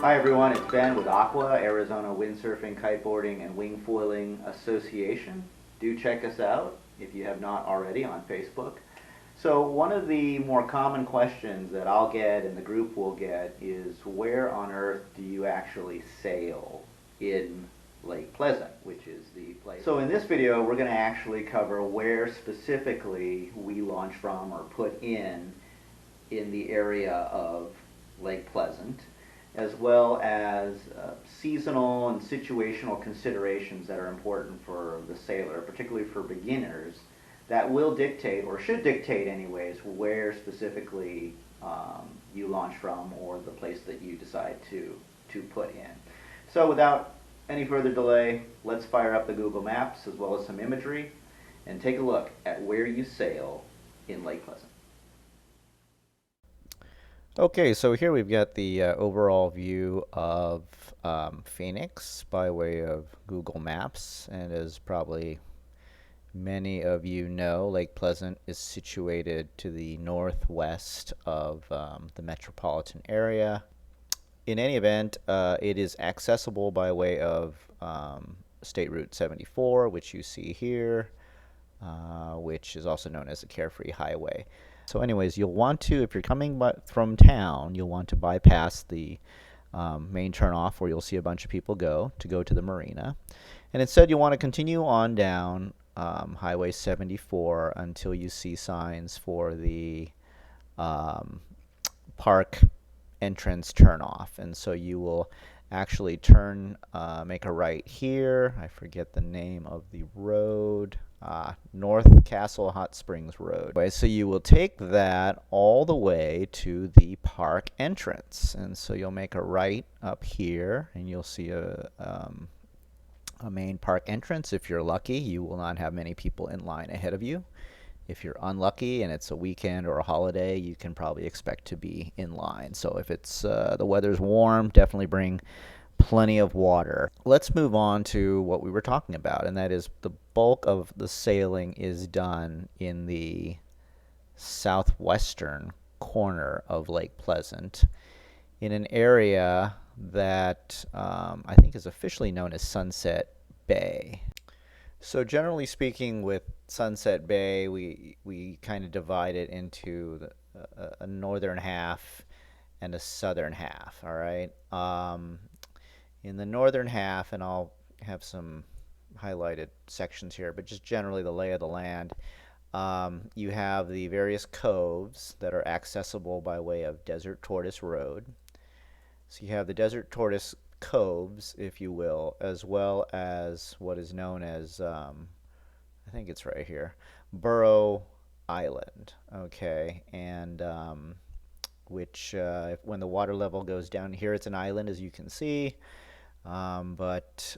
Hi everyone, it's Ben with AWKWA, Arizona Windsurfing, Kiteboarding, and Wingfoiling Association. Do check us out if you have not already on Facebook. So one of the more common questions that I'll get and the group will get is, where on earth do you actually sail in Lake Pleasant, which is the place. So in this video we're going to actually cover where specifically we launch from or put in the area of Lake Pleasant, as well as seasonal and situational considerations that are important for the sailor, particularly for beginners, that will dictate, or should dictate anyways, where specifically you launch from or the place that you decide to put in. So without any further delay, let's fire up the Google Maps as well as some imagery and take a look at where you sail in Lake Pleasant. Okay, so here we've got the overall view of Phoenix by way of Google Maps, and as probably many of you know, Lake Pleasant is situated to the northwest of the metropolitan area. In any event, it is accessible by way of State Route 74, which you see here, which is also known as the Carefree Highway. So anyways, you'll want to, if you're coming from town, you'll want to bypass the main turnoff where you'll see a bunch of people go to the marina. And instead you'll want to continue on down Highway 74 until you see signs for the park entrance turnoff. And so you will actually make a right here. I forget the name of the road. North Castle Hot Springs Road. So you will take that all the way to the park entrance, and so you'll make a right up here and you'll see a main park entrance. If you're lucky, you will not have many people in line ahead of you. If you're unlucky and it's a weekend or a holiday, you can probably expect to be in line. So if it's the weather's warm, definitely bring plenty of water. Let's move on to what we were talking about, and that is the bulk of the sailing is done in the southwestern corner of Lake Pleasant in an area that I think is officially known as Sunset Bay. So generally speaking, with Sunset Bay, we kind of divide it into a northern half and a southern half, all right? In the northern half, and I'll have some highlighted sections here, but just generally the lay of the land, you have the various coves that are accessible by way of Desert Tortoise Road. So you have the Desert Tortoise coves, if you will, as well as what is known as, I think it's right here, Burrow Island, okay, and which when the water level goes down here, it's an island, as you can see. But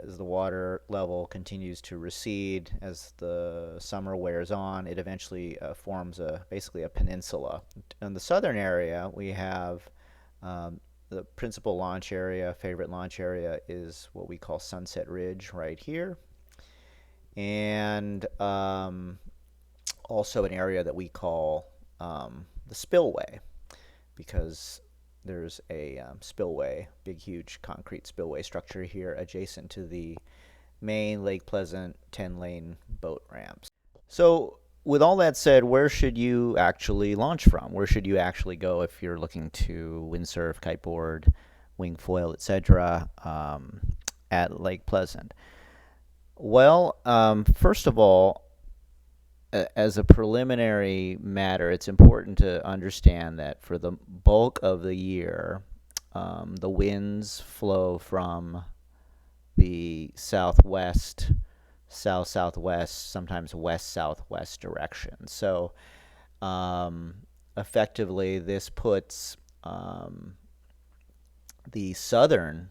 as the water level continues to recede, as the summer wears on, it eventually forms basically a peninsula. In the southern area, we have the principal launch area, favorite launch area, is what we call Sunset Ridge right here. And also an area that we call the spillway, because there's a spillway, big huge concrete spillway structure here adjacent to the main Lake Pleasant 10-lane boat ramps. So with all that said, where should you actually launch from? Where should you actually go if you're looking to windsurf, kiteboard, wingfoil, etc. At Lake Pleasant? Well, first of all, as a preliminary matter, it's important to understand that for the bulk of the year, the winds flow from the southwest, south-southwest, sometimes west-southwest direction. So effectively, this puts the southern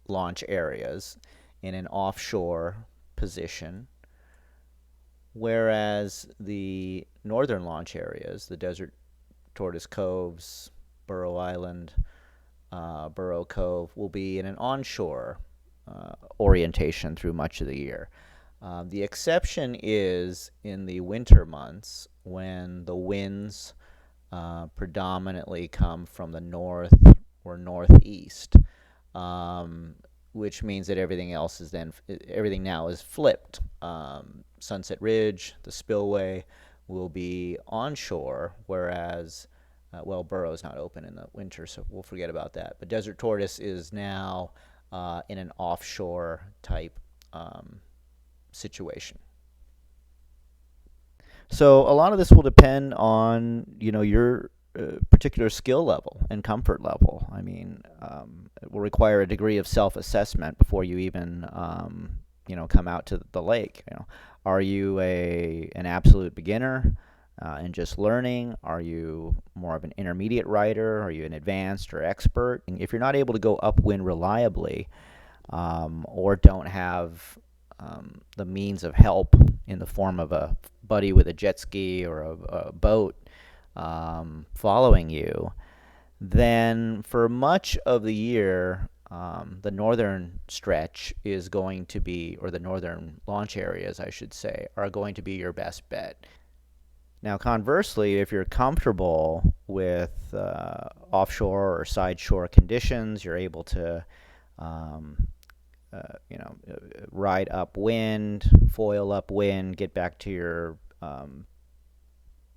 launch areas in an offshore position, whereas the northern launch areas, the Desert Tortoise Coves, Burrow Island, Burrow Cove, will be in an onshore orientation through much of the year. The exception is in the winter months, when the winds predominantly come from the north or northeast, which means that everything now is flipped. Sunset Ridge, the spillway, will be onshore, whereas well, Burrow's not open in the winter, so we'll forget about that. But Desert Tortoise is now in an offshore type situation. So a lot of this will depend on, your particular skill level and comfort level. I mean, it will require a degree of self-assessment before you even, come out to the lake. Are you an absolute beginner and just learning? Are you more of an intermediate rider? Are you an advanced or expert? And if you're not able to go upwind reliably, or don't have the means of help in the form of a buddy with a jet ski or a boat following you, then for much of the year, the northern stretch is going to be, or the northern launch areas, I should say, are going to be your best bet. Now, conversely, if you're comfortable with offshore or sideshore conditions, you're able to ride upwind, foil upwind, get back to your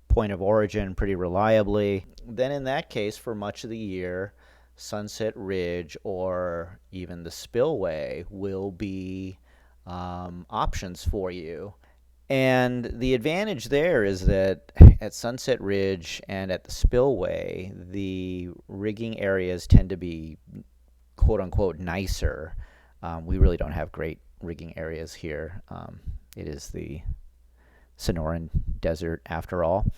point of origin pretty reliably, then in that case, for much of the year, Sunset Ridge or even the spillway will be options for you. And the advantage there is that at Sunset Ridge and at the spillway, the rigging areas tend to be quote-unquote nicer. We really don't have great rigging areas here. It is the Sonoran Desert after all.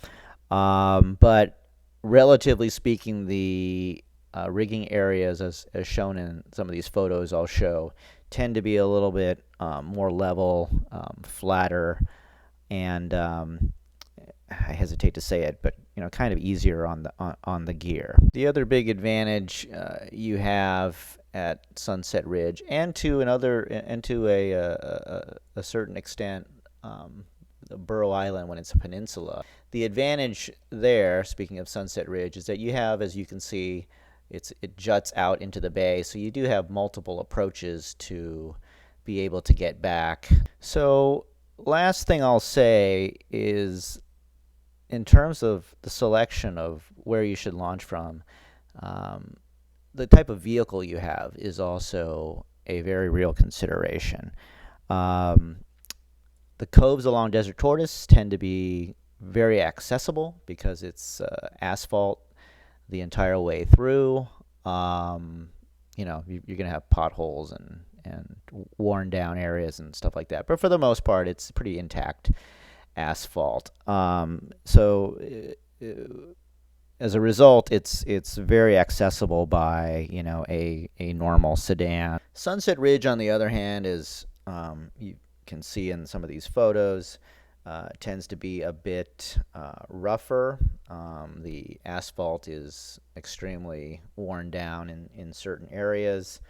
But relatively speaking, the rigging areas, as shown in some of these photos I'll show, tend to be a little bit more level, flatter, and I hesitate to say it, but kind of easier on the gear. The other big advantage you have at Sunset Ridge, and to a certain extent, the Burrow Island when it's a peninsula. The advantage there, speaking of Sunset Ridge, is that you have, as you can see, it juts out into the bay, so you do have multiple approaches to be able to get back. So last thing I'll say is, in terms of the selection of where you should launch from, the type of vehicle you have is also a very real consideration. The coves along Desert Tortoise tend to be very accessible because it's asphalt the entire way through. You're going to have potholes and worn down areas and stuff like that. But for the most part, it's pretty intact asphalt. So as a result, it's very accessible by a normal sedan. Sunset Ridge, on the other hand, is you can see in some of these photos, tends to be a bit rougher. The asphalt is extremely worn down in certain areas.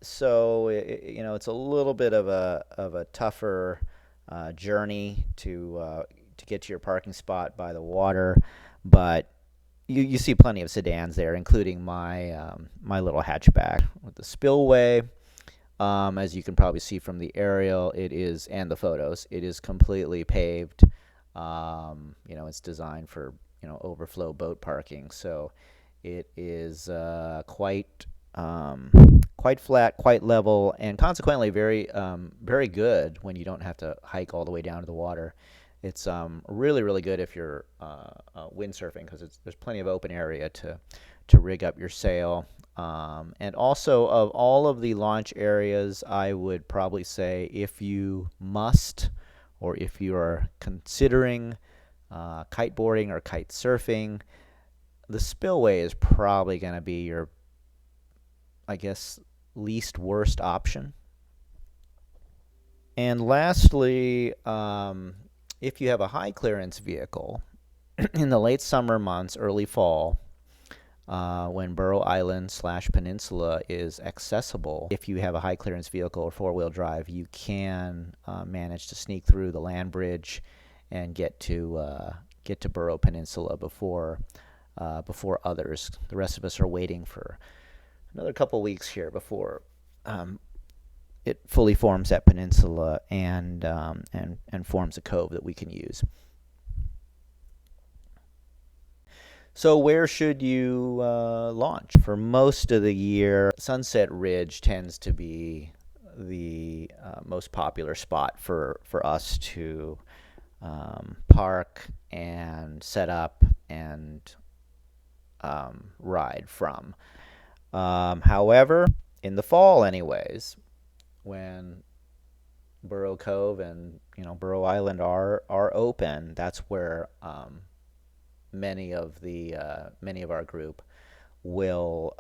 So it's a little bit of a tougher journey to get to your parking spot by the water, but you see plenty of sedans there, including my little hatchback. With the spillway, as you can probably see from the aerial, and the photos, it is completely paved. It's designed for overflow boat parking, so it is quite flat, quite level, and consequently very very good when you don't have to hike all the way down to the water. It's really, really good if you're windsurfing, because there's plenty of open area to rig up your sail. And also, of all of the launch areas, I would probably say, if you must, or if you are considering kiteboarding or kite surfing, the spillway is probably going to be your, I guess, least worst option. And lastly, if you have a high clearance vehicle, in the late summer months, early fall, when Burrow Island / Peninsula is accessible, if you have a high clearance vehicle or four-wheel drive, you can manage to sneak through the land bridge and get to Burrow Peninsula before before others. The rest of us are waiting for another couple weeks here before it fully forms that peninsula and forms a cove that we can use. So where should you launch? For most of the year, Sunset Ridge tends to be the most popular spot for us to park and set up and ride from. However, in the fall anyways, when Burrow Cove and Burrow Island are open, that's where many of our group will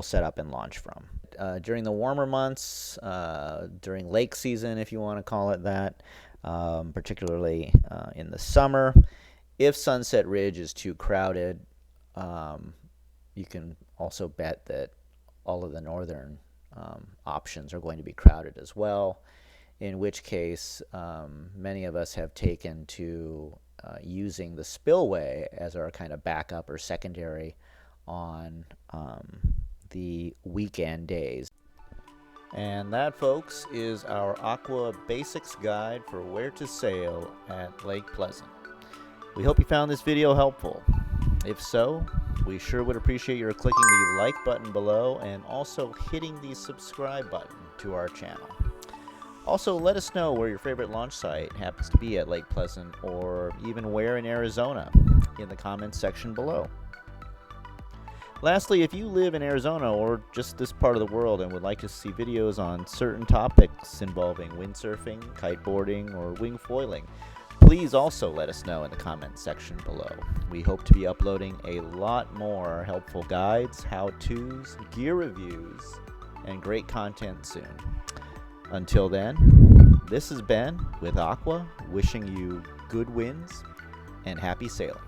set up and launch from. During the warmer months, during lake season, if you want to call it that, particularly in the summer, if Sunset Ridge is too crowded, you can also bet that all of the northern options are going to be crowded as well, in which case many of us have taken to using the spillway as our kind of backup or secondary on the weekend days. And that, folks, is our AWKWA Basics Guide for where to sail at Lake Pleasant. We hope you found this video helpful. If so, we sure would appreciate your clicking the like button below and also hitting the subscribe button to our channel. Also, let us know where your favorite launch site happens to be at Lake Pleasant, or even where in Arizona, in the comments section below. Lastly, if you live in Arizona or just this part of the world and would like to see videos on certain topics involving windsurfing, kiteboarding, or wingfoiling, please also let us know in the comments section below. We hope to be uploading a lot more helpful guides, how-tos, gear reviews, and great content soon. Until then, this is Ben with AWKWA, wishing you good winds and happy sailing.